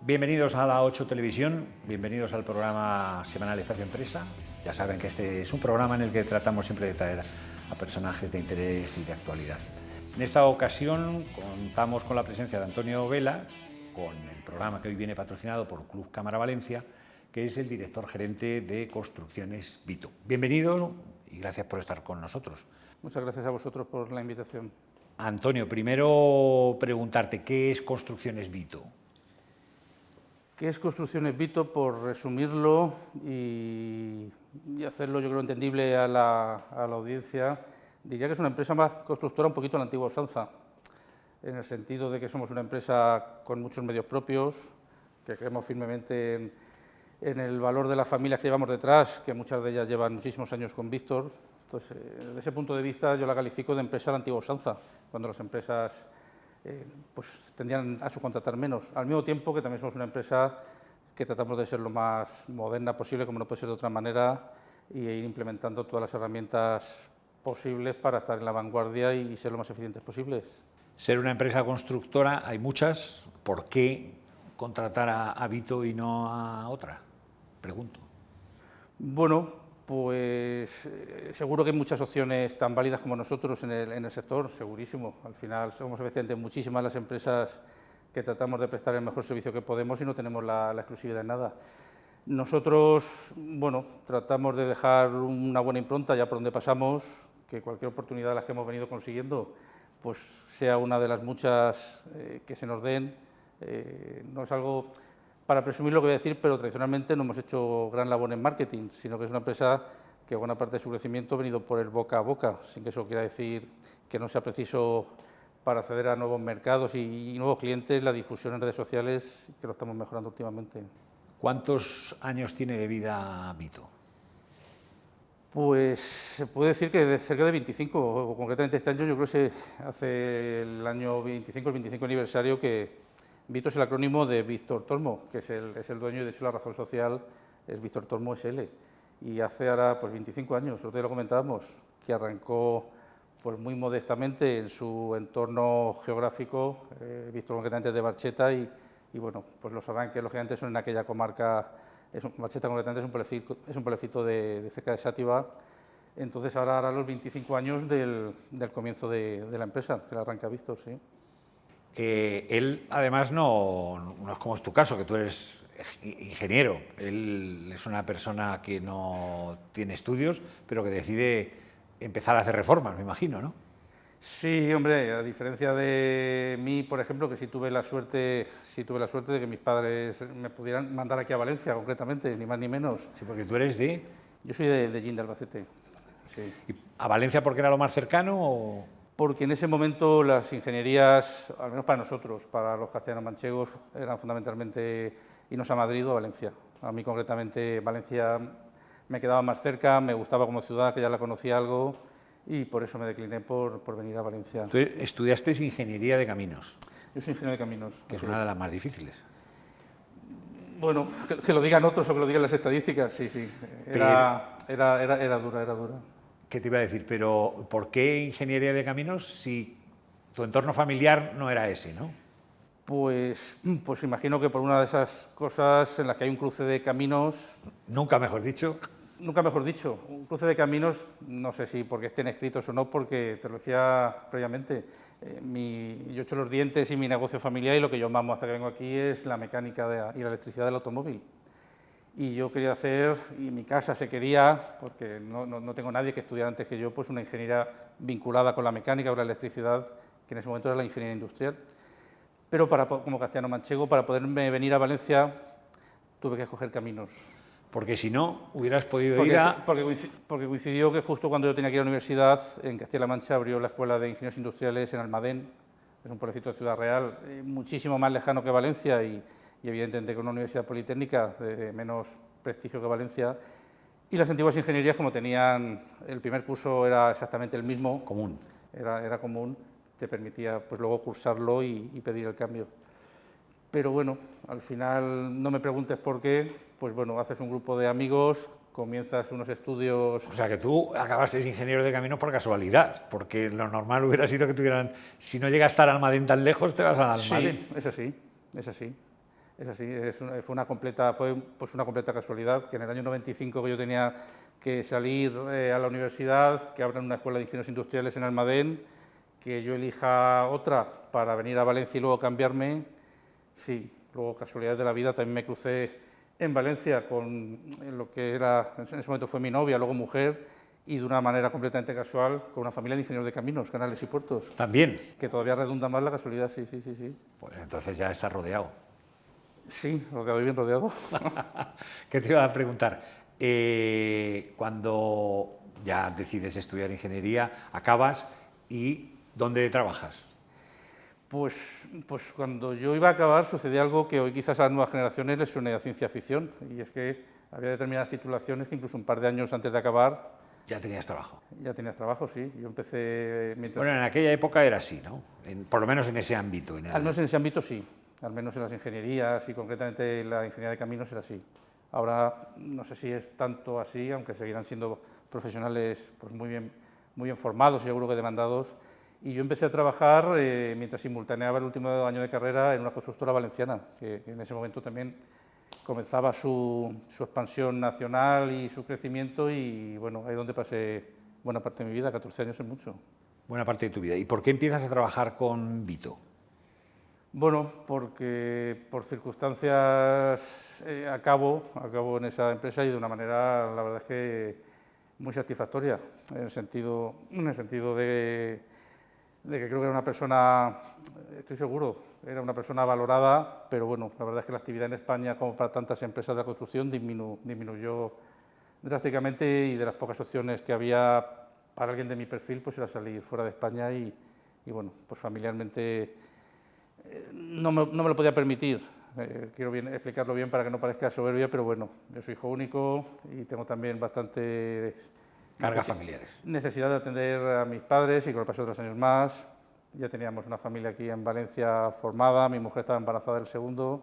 Bienvenidos a la 8 Televisión, bienvenidos al programa semanal Espacio Empresa. Ya saben que este es un programa en el que tratamos siempre de traer a personajes de interés y de actualidad. En esta ocasión contamos con la presencia de Antonio Vela, con el programa que hoy viene patrocinado por Club Cámara Valencia, que es el director gerente de Construcciones Vito. Bienvenido y gracias por estar con nosotros. Muchas gracias a vosotros por la invitación. Antonio, primero preguntarte, ¿qué es Construcciones Vito? ¿Qué es Construcciones Vito? Por resumirlo y hacerlo, yo creo, entendible a la audiencia, diría que es una empresa más constructora un poquito a la antigua usanza, en el sentido de que somos una empresa con muchos medios propios, que creemos firmemente en el valor de las familias que llevamos detrás, que muchas de ellas llevan muchísimos años con Víctor. Entonces, desde ese punto de vista, yo la califico de empresa a la antigua usanza, cuando las empresas pues tendrían a subcontratar menos. Al mismo tiempo que también somos una empresa que tratamos de ser lo más moderna posible, como no puede ser de otra manera, y ir implementando todas las herramientas posibles para estar en la vanguardia y ser lo más eficientes posibles. Ser una empresa constructora, hay muchas. ¿Por qué contratar a Vito y no a otra? Pregunto. Bueno, pues seguro que hay muchas opciones tan válidas como nosotros en el sector, segurísimo. Al final somos efectivamente muchísimas las empresas que tratamos de prestar el mejor servicio que podemos y no tenemos la exclusividad en nada. Nosotros, bueno, tratamos de dejar una buena impronta ya por donde pasamos, que cualquier oportunidad de las que hemos venido consiguiendo pues sea una de las muchas que se nos den. No es algo para presumir lo que voy a decir, pero tradicionalmente no hemos hecho gran labor en marketing, sino que es una empresa que buena parte de su crecimiento ha venido por el boca a boca, sin que eso quiera decir que no sea preciso para acceder a nuevos mercados y nuevos clientes la difusión en redes sociales, que lo estamos mejorando últimamente. ¿Cuántos años tiene de vida Vito? Pues se puede decir que de cerca de 25, o concretamente este año yo creo que se hace el año 25, el 25 aniversario que Vito es el acrónimo de Víctor Tormo, que es el dueño y de hecho la razón social es Víctor Tormo SL. Y hace ahora pues 25 años, nosotros lo comentábamos, que arrancó pues muy modestamente en su entorno geográfico, Víctor concretamente de Barcheta y bueno, pues los arranques lógicamente son en aquella comarca. Barcheta concretamente es un pueblecito de cerca de Xàtiva. Entonces ahora hará los 25 años del comienzo de la empresa, que la arranca Víctor, sí. Él, además, no es como es tu caso, que tú eres ingeniero. Él es una persona que no tiene estudios, pero que decide empezar a hacer reformas, me imagino, ¿no? Sí, hombre, a diferencia de mí, por ejemplo, que sí tuve la suerte de que mis padres me pudieran mandar aquí a Valencia, concretamente, ni más ni menos. Sí, porque tú eres de... Yo soy de Gin, de Albacete. Sí. ¿Y a Valencia porque era lo más cercano o...? Porque en ese momento las ingenierías, al menos para nosotros, para los castellano-manchegos, eran fundamentalmente irnos a Madrid o a Valencia. A mí concretamente Valencia me quedaba más cerca, me gustaba como ciudad, que ya la conocía algo, y por eso me decliné por venir a Valencia. Tú estudiaste ingeniería de caminos. Yo soy ingeniero de caminos. Que es una de las más difíciles. Bueno, que lo digan otros o que lo digan las estadísticas, sí, sí. Era dura. ¿Qué te iba a decir? Pero ¿por qué ingeniería de caminos si tu entorno familiar no era ese, no? Pues imagino que por una de esas cosas en las que hay un cruce de caminos... Nunca mejor dicho. Nunca mejor dicho. Un cruce de caminos, no sé si porque estén escritos o no, porque te lo decía previamente, yo he hecho los dientes y mi negocio familiar y lo que yo mamo hasta que vengo aquí es la mecánica y la electricidad del automóvil. Y yo quería hacer, y en mi casa se quería, porque no tengo nadie que estudiara antes que yo, pues una ingeniería vinculada con la mecánica o la electricidad, que en ese momento era la ingeniería industrial. Pero como castellano-manchego, para poderme venir a Valencia, tuve que escoger caminos. Porque si no, hubieras podido ir a... Porque coincidió que justo cuando yo tenía que ir a la universidad, en Castilla-La Mancha abrió la Escuela de Ingenieros Industriales en Almadén, es un pueblecito de Ciudad Real, muchísimo más lejano que Valencia y evidentemente con una universidad politécnica de menos prestigio que Valencia, y las antiguas ingenierías, como tenían, el primer curso era exactamente el mismo, común. Era común, te permitía pues luego cursarlo y pedir el cambio. Pero bueno, al final no me preguntes por qué, pues bueno, haces un grupo de amigos, comienzas unos estudios... O sea, que tú acabaste ingeniero de caminos por casualidad, porque lo normal hubiera sido que tuvieran... Si no llega a estar Almadén tan lejos, te vas a Almadén. Sí, es así, es así. Es así, fue una completa casualidad que en el año 95 que yo tenía que salir a la universidad, que abran una escuela de ingenieros industriales en Almadén, que yo elija otra para venir a Valencia y luego cambiarme. Sí, luego casualidades de la vida también me crucé en Valencia con lo que era, en ese momento fue mi novia, luego mujer, y de una manera completamente casual con una familia de ingenieros de caminos, canales y puertos. También. Que todavía redunda más la casualidad, sí. Pues entonces ya estás rodeado. Sí, rodeado y bien rodeado. ¿Qué te iba a preguntar? Cuando ya decides estudiar ingeniería, acabas y ¿dónde trabajas? Pues cuando yo iba a acabar sucedía algo que hoy quizás a las nuevas generaciones les suene a ciencia ficción, y es que había determinadas titulaciones que incluso un par de años antes de acabar... Ya tenías trabajo. Ya tenías trabajo, sí. Yo empecé mientras... Bueno, en aquella época era así, ¿no? Por lo menos en ese ámbito. Al menos en ese ámbito sí, al menos en las ingenierías y concretamente en la ingeniería de caminos era así. Ahora no sé si es tanto así, aunque seguirán siendo profesionales pues, muy bien formados y seguro que demandados. Y yo empecé a trabajar mientras simultaneaba el último año de carrera en una constructora valenciana, que en ese momento también comenzaba su expansión nacional y su crecimiento, y bueno, ahí es donde pasé buena parte de mi vida, 14 años es mucho. Buena parte de tu vida. ¿Y por qué empiezas a trabajar con Vito? Bueno, porque por circunstancias acabo en esa empresa y de una manera, la verdad es que muy satisfactoria, en el sentido de que creo que era una persona, estoy seguro, era una persona valorada, pero bueno, la verdad es que la actividad en España, como para tantas empresas de la construcción, disminuyó drásticamente, y de las pocas opciones que había para alguien de mi perfil, pues era salir fuera de España y bueno, pues familiarmente no me lo podía permitir. Quiero explicarlo bien para que no parezca soberbia, pero bueno, yo soy hijo único y tengo también bastante Cargas familiares. Necesidad de atender a mis padres, y con el paso de los años más, ya teníamos una familia aquí en Valencia formada, mi mujer estaba embarazada del segundo,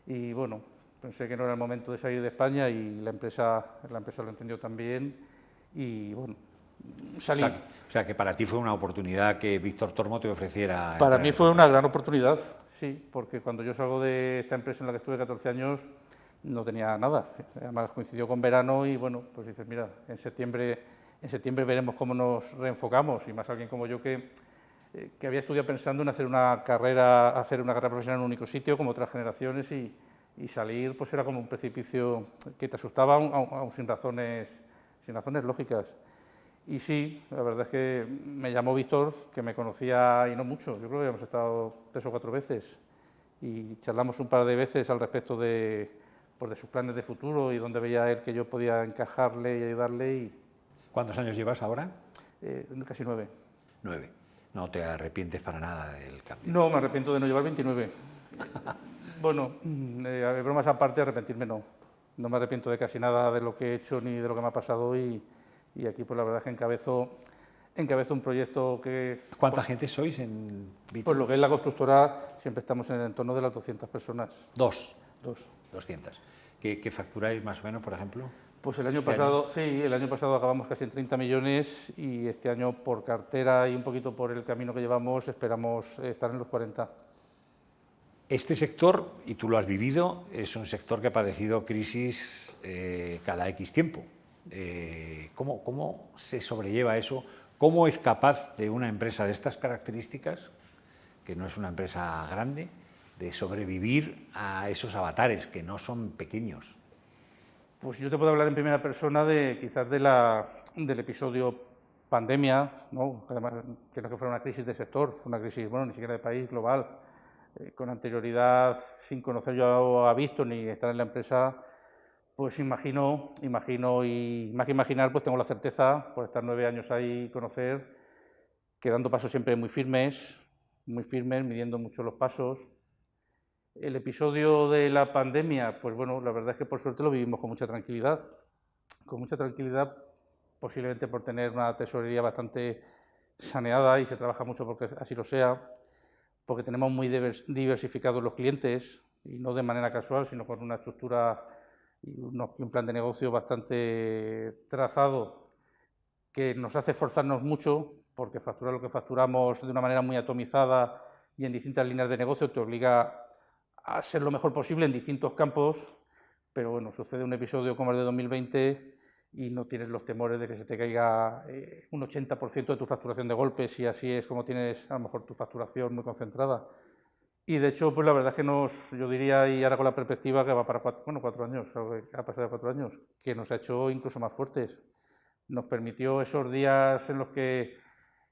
y bueno, pensé que no era el momento de salir de España, y la empresa lo entendió también, y bueno, salí. O sea, que para ti fue una oportunidad que Víctor Tormo te ofreciera. Para mí fue una gran oportunidad, sí, porque cuando yo salgo de esta empresa en la que estuve 14 años, no tenía nada. Además coincidió con verano y bueno, pues dices, mira, en septiembre veremos cómo nos reenfocamos, y más alguien como yo que había estudiado pensando en hacer una carrera profesional en un único sitio, como otras generaciones, y salir pues era como un precipicio que te asustaba, aun sin razones lógicas. Y sí, la verdad es que me llamó Víctor, que me conocía y no mucho, yo creo que habíamos estado 3 o 4 veces, y charlamos un par de veces al respecto de sus planes de futuro y dónde veía él que yo podía encajarle y ayudarle. ¿Cuántos años llevas ahora? Casi 9. 9. ¿No te arrepientes para nada del cambio? No, me arrepiento de no llevar 29. Bueno, bromas aparte, arrepentirme no. No me arrepiento de casi nada de lo que he hecho ni de lo que me ha pasado, y aquí pues la verdad es que encabezo un proyecto que... ¿Cuánta gente sois en Vito? Pues lo que es la constructora, siempre estamos en el entorno de las 200 personas. Dos. 200. ¿Qué facturáis más o menos, por ejemplo? Pues el año pasado acabamos casi en 30 millones, y este año por cartera y un poquito por el camino que llevamos esperamos estar en los 40. Este sector, y tú lo has vivido, es un sector que ha padecido crisis cada X tiempo. ¿Cómo se sobrelleva eso? ¿Cómo es capaz de una empresa de estas características, que no es una empresa grande, de sobrevivir a esos avatares que no son pequeños? Pues yo te puedo hablar en primera persona quizás del episodio pandemia, ¿no? Además, que no que fuera una crisis de sector, fue una crisis, bueno, ni siquiera de país, global. Con anterioridad, sin conocer yo a Víctor ni estar en la empresa, pues imagino, y más que imaginar, pues tengo la certeza, por estar 9 años ahí y conocer, que dando pasos siempre muy firmes, midiendo mucho los pasos. El episodio de la pandemia, pues bueno, la verdad es que por suerte lo vivimos con mucha tranquilidad, posiblemente por tener una tesorería bastante saneada, y se trabaja mucho porque así lo sea, porque tenemos muy diversificados los clientes, y no de manera casual, sino con una estructura y un plan de negocio bastante trazado, que nos hace esforzarnos mucho, porque facturar lo que facturamos de una manera muy atomizada y en distintas líneas de negocio te obliga a ser lo mejor posible en distintos campos, pero bueno, sucede un episodio como el de 2020 y no tienes los temores de que se te caiga un 80% de tu facturación de golpe, si así es como tienes a lo mejor tu facturación muy concentrada. Y de hecho, pues la verdad es que yo diría, y ahora con la perspectiva que va para 4 años, ha pasado 4 años, que nos ha hecho incluso más fuertes. Nos permitió esos días en los que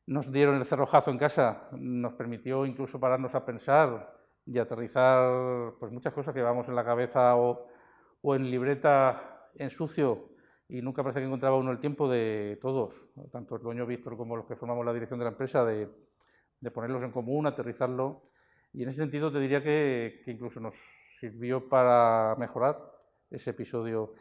nos dieron el cerrojazo en casa, nos permitió incluso pararnos a pensar y aterrizar pues muchas cosas que llevamos en la cabeza o en libreta en sucio, y nunca parece que encontraba uno el tiempo de todos, tanto el dueño Víctor como los que formamos la dirección de la empresa, de ponerlos en común, aterrizarlo. Y en ese sentido te diría que incluso nos sirvió para mejorar ese episodio.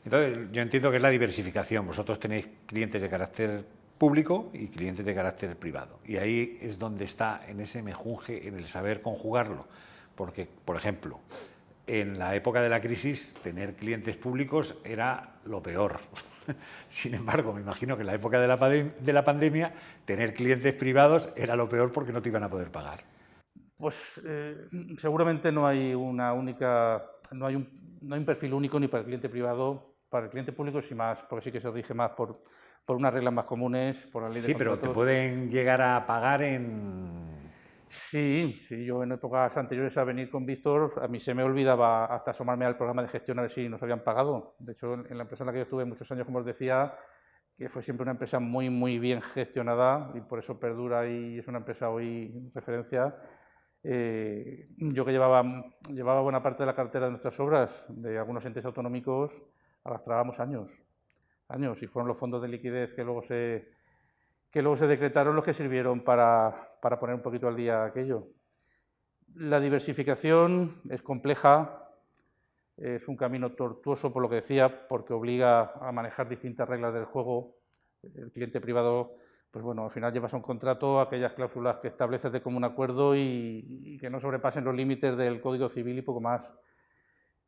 Entonces, yo entiendo que es la diversificación. Vosotros tenéis clientes de carácter público y clientes de carácter privado. Y ahí es donde está, en ese mejunje, en el saber conjugarlo. Porque, por ejemplo, en la época de la crisis, tener clientes públicos era lo peor. Sin embargo, me imagino que en la época de la pandemia, tener clientes privados era lo peor porque no te iban a poder pagar. Pues seguramente no hay una única, no hay un perfil único ni para el cliente privado. Para el cliente público sí más, porque sí que se rige más por unas reglas más comunes, por la ley de contratos. Sí, pero te pueden llegar a pagar en... Sí, yo en épocas anteriores a venir con Víctor, a mí se me olvidaba hasta asomarme al programa de gestión a ver si nos habían pagado. De hecho, en la empresa en la que yo estuve muchos años, como os decía, que fue siempre una empresa muy, muy bien gestionada y por eso perdura y es una empresa hoy referencia. Yo que llevaba buena parte de la cartera de nuestras obras, de algunos entes autonómicos, arrastrábamos años, y fueron los fondos de liquidez que luego se decretaron los que sirvieron para poner un poquito al día aquello. La diversificación es compleja, es un camino tortuoso, por lo que decía, porque obliga a manejar distintas reglas del juego. El cliente privado, pues bueno, al final llevas a un contrato aquellas cláusulas que estableces de común acuerdo y que no sobrepasen los límites del Código Civil y poco más.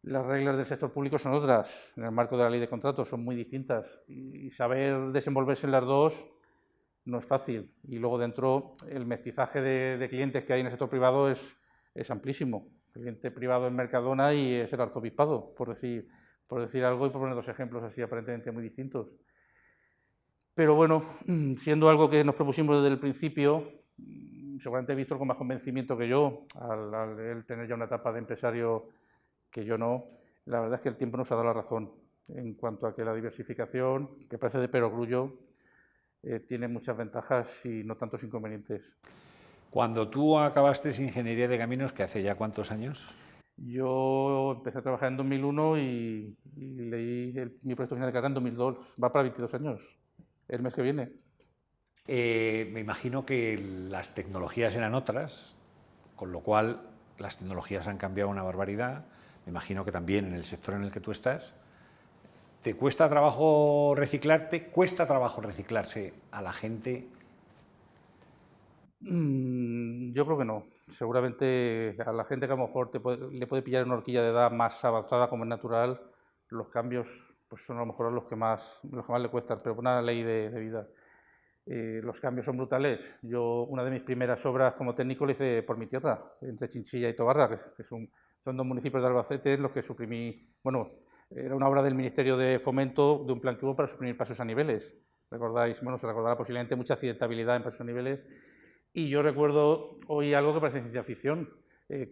Las reglas del sector público son otras, en el marco de la ley de contratos, son muy distintas y saber desenvolverse en las dos no es fácil. Y luego dentro el mestizaje de clientes que hay en el sector privado es amplísimo. El cliente privado es Mercadona y es el arzobispado, por decir algo y por poner dos ejemplos así aparentemente muy distintos. Pero bueno, siendo algo que nos propusimos desde el principio, seguramente Víctor con más convencimiento que yo, al él tener ya una etapa de empresario que yo no, la verdad es que el tiempo nos ha dado la razón en cuanto a que la diversificación, que parece de perogrullo, tiene muchas ventajas y no tantos inconvenientes. Cuando tú acabaste Ingeniería de Caminos, que hace ya ¿cuántos años? Yo empecé a trabajar en 2001 y leí mi proyecto final de carrera en 2002. Va para 22 años, el mes que viene. Me imagino que las tecnologías eran otras, con lo cual las tecnologías han cambiado una barbaridad. Me imagino que también en el sector en el que tú estás. ¿Te cuesta trabajo reciclarte? ¿Cuesta trabajo reciclarse a la gente? Yo creo que no. Seguramente a la gente que a lo mejor le puede pillar una horquilla de edad más avanzada, como es natural, los cambios pues son a lo mejor los que más le cuestan, pero por una ley de vida. Los cambios son brutales. Una de mis primeras obras como técnico la hice por mi tierra, entre Chinchilla y Tobarra, que son dos municipios de Albacete en los que suprimí, era una obra del Ministerio de Fomento de un plan que hubo para suprimir pasos a niveles. ¿Recordáis? Se recordará posiblemente mucha accidentabilidad en pasos a niveles. Y yo recuerdo hoy algo que parece ciencia ficción,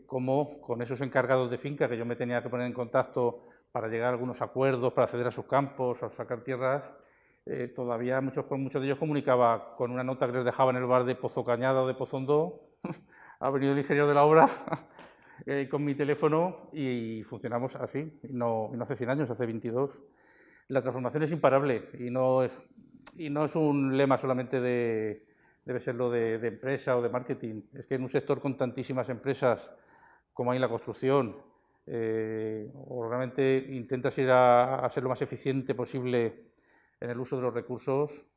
como con esos encargados de finca que yo me tenía que poner en contacto para llegar a algunos acuerdos, para acceder a sus campos, a sacar tierras, todavía muchos de ellos comunicaba con una nota que les dejaba en el bar de Pozo Cañada o de Pozo Hondo, ha venido el ingeniero de la obra con mi teléfono y funcionamos así, y no hace 100 años, hace 22. La transformación es imparable y no es un lema solamente debe serlo de empresa o de marketing. Es que en un sector con tantísimas empresas como hay en la construcción, o realmente intentas ir a ser lo más eficiente posible en el uso de los recursos,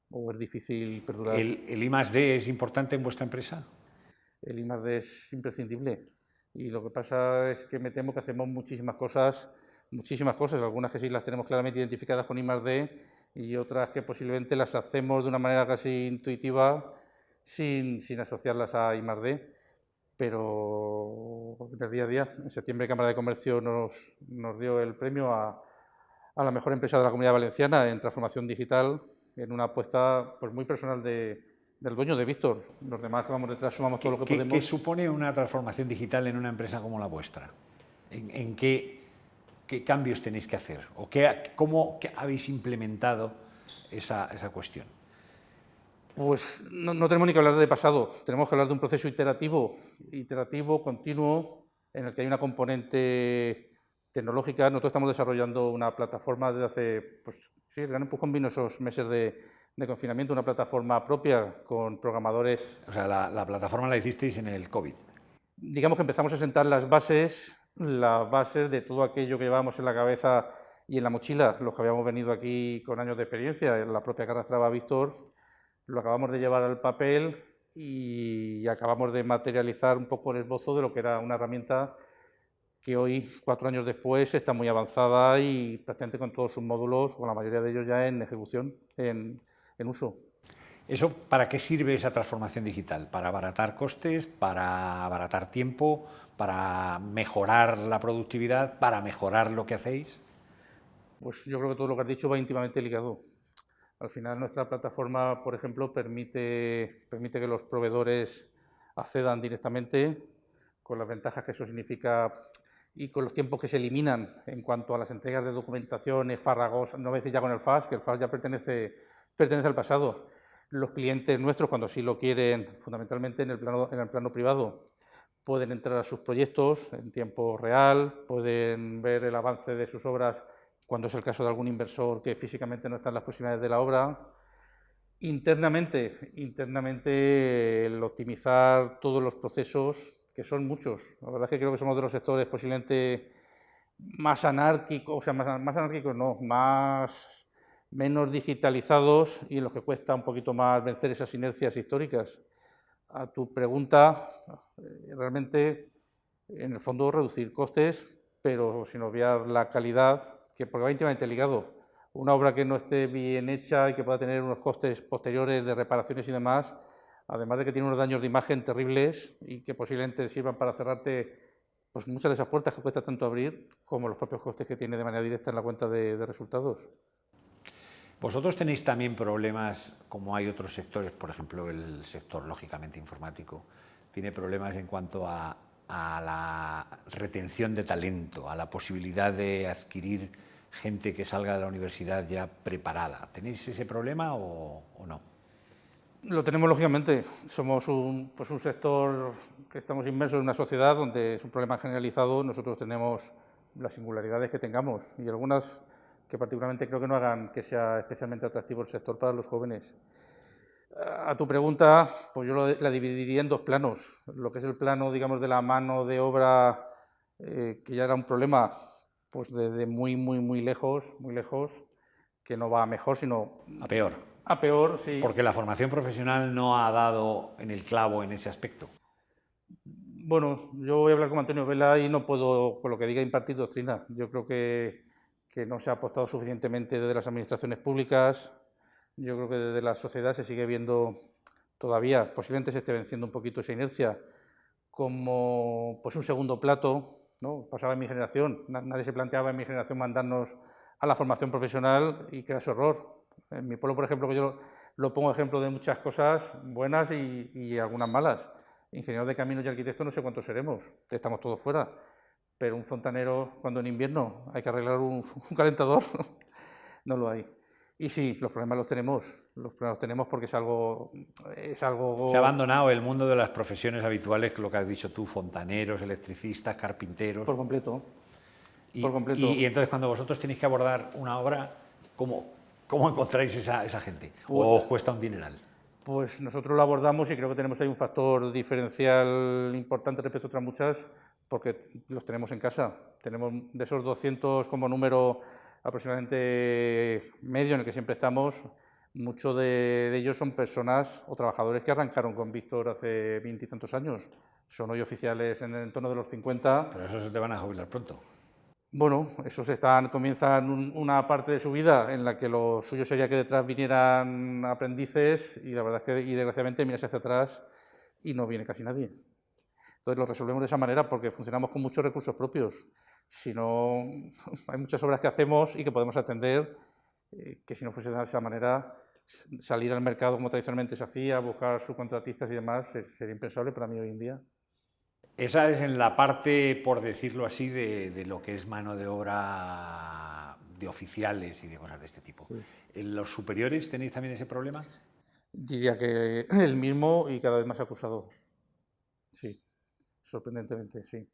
o es difícil perdurar. ¿El I+D es importante en vuestra empresa? El I+D es imprescindible. Y lo que pasa es que me temo que hacemos muchísimas cosas, algunas que sí las tenemos claramente identificadas con I+D y otras que posiblemente las hacemos de una manera casi intuitiva sin asociarlas a I+D. pero en el día a día, en septiembre Cámara de Comercio nos dio el premio a la mejor empresa de la Comunidad Valenciana en transformación digital, en una apuesta pues muy personal del dueño, de Víctor. Los demás que vamos detrás sumamos todo lo que podemos. ¿Qué supone una transformación digital en una empresa como la vuestra? ¿En qué cambios tenéis que hacer? ¿O cómo habéis implementado esa cuestión? Pues no tenemos ni que hablar de pasado, tenemos que hablar de un proceso iterativo, continuo, en el que hay una componente tecnológica. Nosotros estamos desarrollando una plataforma desde hace, pues sí, el gran empujón vino esos meses de confinamiento, una plataforma propia con programadores. O sea, la plataforma la hicisteis en el COVID. Digamos que empezamos a sentar las bases de todo aquello que llevábamos en la cabeza y en la mochila, los que habíamos venido aquí con años de experiencia, en la propia que arrastraba Víctor. Lo acabamos de llevar al papel y acabamos de materializar un poco el esbozo de lo que era una herramienta que hoy, 4 años después, está muy avanzada y prácticamente con todos sus módulos, o la mayoría de ellos ya en ejecución, en uso. ¿Eso para qué sirve esa transformación digital? ¿Para abaratar costes? ¿Para abaratar tiempo? ¿Para mejorar la productividad? ¿Para mejorar lo que hacéis? Pues yo creo que todo lo que has dicho va íntimamente ligado. Al final nuestra plataforma, por ejemplo, permite que los proveedores accedan directamente, con las ventajas que eso significa y con los tiempos que se eliminan en cuanto a las entregas de documentación, espárragos, no voy a decir ya con el FAS, que el FAS ya pertenece al pasado. Los clientes nuestros, cuando sí lo quieren, fundamentalmente en el plano privado, pueden entrar a sus proyectos en tiempo real, pueden ver el avance de sus obras cuando es el caso de algún inversor que físicamente no está en las proximidades de la obra. Internamente, el optimizar todos los procesos, que son muchos. La verdad es que creo que somos de los sectores posiblemente más anárquicos, o sea, más anárquicos no, menos digitalizados y en los que cuesta un poquito más vencer esas inercias históricas. A tu pregunta, realmente, en el fondo, reducir costes, pero sin obviar la calidad, porque va íntimamente ligado. Una obra que no esté bien hecha y que pueda tener unos costes posteriores de reparaciones y demás, además de que tiene unos daños de imagen terribles y que posiblemente sirvan para cerrarte pues muchas de esas puertas que cuesta tanto abrir, como los propios costes que tiene de manera directa en la cuenta de resultados. ¿Vosotros tenéis también problemas, como hay otros sectores, por ejemplo el sector lógicamente informático, tiene problemas en cuanto a la retención de talento, a la posibilidad de adquirir gente que salga de la universidad ya preparada? ¿Tenéis ese problema o no? Lo tenemos lógicamente. Somos un sector que estamos inmersos en una sociedad donde es un problema generalizado. Nosotros tenemos las singularidades que tengamos y algunas que particularmente creo que no hagan que sea especialmente atractivo el sector para los jóvenes. A tu pregunta, pues yo la dividiría en 2 planos. Lo que es el plano, digamos, de la mano de obra, que ya era un problema pues desde muy lejos, que no va a mejor, sino a peor. A peor, sí. Porque la formación profesional no ha dado en el clavo en ese aspecto. Bueno, yo voy a hablar con Antonio Vela y no puedo, con lo que diga, impartir doctrina. Yo creo que no se ha apostado suficientemente desde las administraciones públicas. Yo creo que desde la sociedad se sigue viendo todavía, posiblemente se esté venciendo un poquito esa inercia, como pues un segundo plato, ¿no? Pasaba en mi generación, nadie se planteaba en mi generación mandarnos a la formación profesional y que era ese horror. En mi pueblo, por ejemplo, que yo lo pongo ejemplo de muchas cosas buenas y algunas malas. Ingenieros de caminos y arquitectos no sé cuántos seremos, estamos todos fuera. Pero un fontanero, cuando en invierno hay que arreglar un calentador, no lo hay. Y sí, los problemas los tenemos porque es algo... Se ha abandonado el mundo de las profesiones habituales, lo que has dicho tú, fontaneros, electricistas, carpinteros. Por completo. Y entonces cuando vosotros tenéis que abordar una obra, ¿cómo encontráis esa gente? ¿O os cuesta un dineral? Pues nosotros lo abordamos y creo que tenemos ahí un factor diferencial importante respecto a otras muchas, porque los tenemos en casa. Tenemos de esos 200 como número aproximadamente medio en el que siempre estamos, muchos de ellos son personas o trabajadores que arrancaron con Víctor hace 20 y tantos años. Son hoy oficiales en el entorno de los 50. Pero esos se te van a jubilar pronto. Bueno, esos comienzan una parte de su vida en la que lo suyo sería que detrás vinieran aprendices y la verdad es que, y desgraciadamente, miras hacia atrás y no viene casi nadie. Entonces lo resolvemos de esa manera porque funcionamos con muchos recursos propios. Si no, hay muchas obras que hacemos y que podemos atender, que si no fuese de esa manera, salir al mercado como tradicionalmente se hacía, buscar subcontratistas y demás, sería impensable para mí hoy en día. Esa es en la parte, por decirlo así, de lo que es mano de obra de oficiales y de cosas de este tipo. Sí. ¿En los superiores tenéis también ese problema? Diría que el mismo y cada vez más acusado. Sí, sorprendentemente, sí.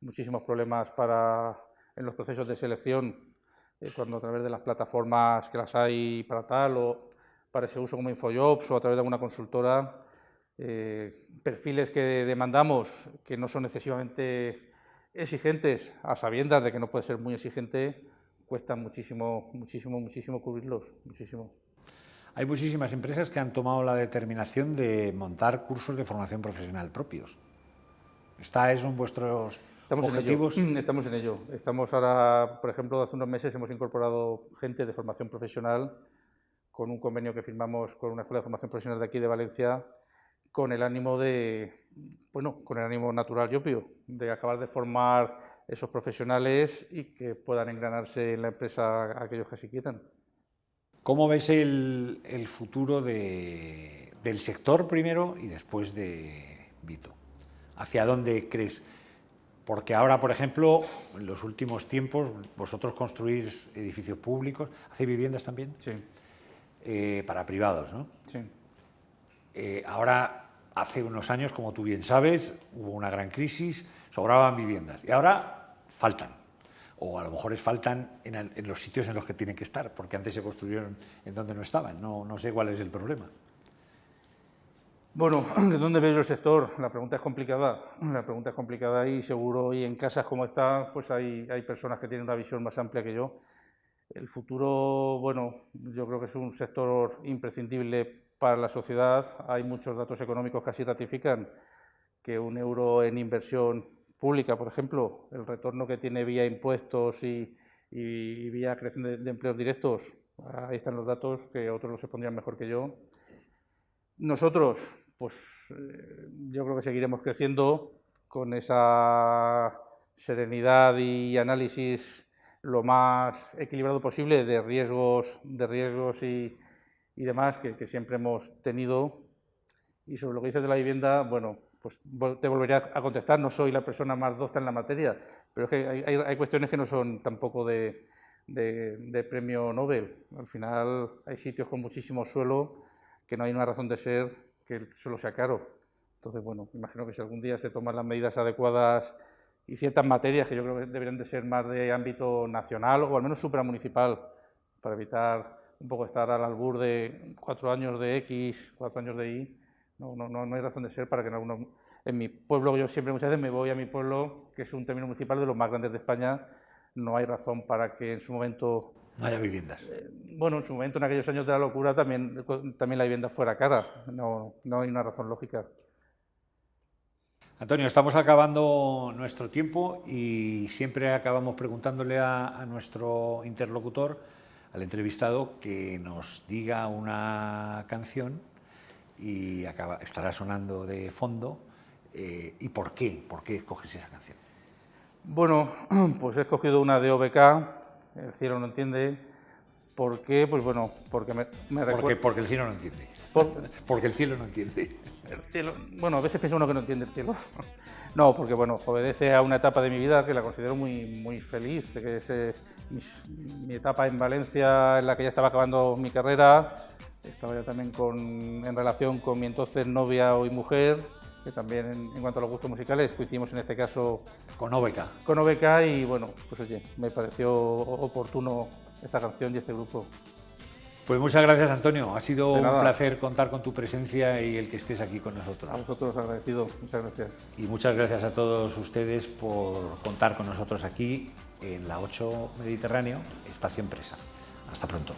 Muchísimos problemas en los procesos de selección, cuando a través de las plataformas que las hay para tal, o para ese uso como Infojobs, o a través de alguna consultora, perfiles que demandamos que no son excesivamente exigentes, a sabiendas de que no puede ser muy exigente, cuesta muchísimo cubrirlos, muchísimo. Hay muchísimas empresas que han tomado la determinación de montar cursos de formación profesional propios. ¿Está eso en vuestros objetivos? Estamos en ello. Estamos ahora, por ejemplo, hace unos meses hemos incorporado gente de formación profesional con un convenio que firmamos con una escuela de formación profesional de aquí de Valencia, con el ánimo con el ánimo natural y obvio, de acabar de formar esos profesionales y que puedan engranarse en la empresa aquellos que así quieran. ¿Cómo ves el futuro del sector primero y después de Vito? ¿Hacia dónde crees? Porque ahora, por ejemplo, en los últimos tiempos, vosotros construís edificios públicos, ¿hacéis viviendas también? Sí. Para privados, ¿no? Sí. Ahora, hace unos años, como tú bien sabes, hubo una gran crisis, sobraban viviendas y ahora faltan. O a lo mejor faltan en los sitios en los que tienen que estar, porque antes se construyeron en donde no estaban. No sé cuál es el problema. Bueno, ¿de dónde veo el sector? La pregunta es complicada. La pregunta es complicada y seguro, y en casas como esta, pues hay personas que tienen una visión más amplia que yo. El futuro, bueno, yo creo que es un sector imprescindible para la sociedad. Hay muchos datos económicos que así ratifican que un euro en inversión pública, por ejemplo, el retorno que tiene vía impuestos y vía creación de empleos directos, ahí están los datos, que otros los expondrían mejor que yo. Nosotros, pues yo creo que seguiremos creciendo con esa serenidad y análisis lo más equilibrado posible de riesgos y demás que siempre hemos tenido. Y sobre lo que dices de la vivienda, bueno, pues te volvería a contestar, no soy la persona más docta en la materia, pero es que hay cuestiones que no son tampoco de premio Nobel. Al final hay sitios con muchísimo suelo que no hay una razón de ser que el suelo sea caro. Entonces, bueno, imagino que si algún día se toman las medidas adecuadas y ciertas materias que yo creo que deberían de ser más de ámbito nacional o al menos supramunicipal, para evitar un poco estar al albur de 4 años de X, 4 años de Y. No hay razón de ser para que en mi pueblo, yo siempre muchas veces me voy a mi pueblo, que es un término municipal de los más grandes de España, no hay razón para que en su momento... No haya viviendas. Bueno, en su momento, en aquellos años de la locura, también la vivienda fuera cara. No hay una razón lógica. Antonio, estamos acabando nuestro tiempo y siempre acabamos preguntándole a nuestro interlocutor, al entrevistado, que nos diga una canción y estará sonando de fondo. ¿Y por qué? ¿Por qué escoges esa canción? Bueno, pues he escogido una de OBK, El cielo no entiende. ¿Por qué? Pues bueno, porque me recuerda... Porque el cielo no entiende. Porque el cielo no entiende. El cielo... Bueno, a veces piensa uno que no entiende el cielo. No, porque bueno, obedece a una etapa de mi vida que la considero muy feliz, que es mi etapa en Valencia, en la que ya estaba acabando mi carrera. Estaba ya también en relación con mi entonces novia hoy mujer, que también en cuanto a los gustos musicales coincidimos en este caso con OBK. Con OBK y bueno, pues oye, me pareció oportuno esta canción y este grupo. Pues muchas gracias, Antonio. Ha sido un placer contar con tu presencia y el que estés aquí con nosotros. A vosotros agradecido. Muchas gracias. Y muchas gracias a todos ustedes por contar con nosotros aquí en la 8 Mediterráneo, Espacio Empresa. Hasta pronto.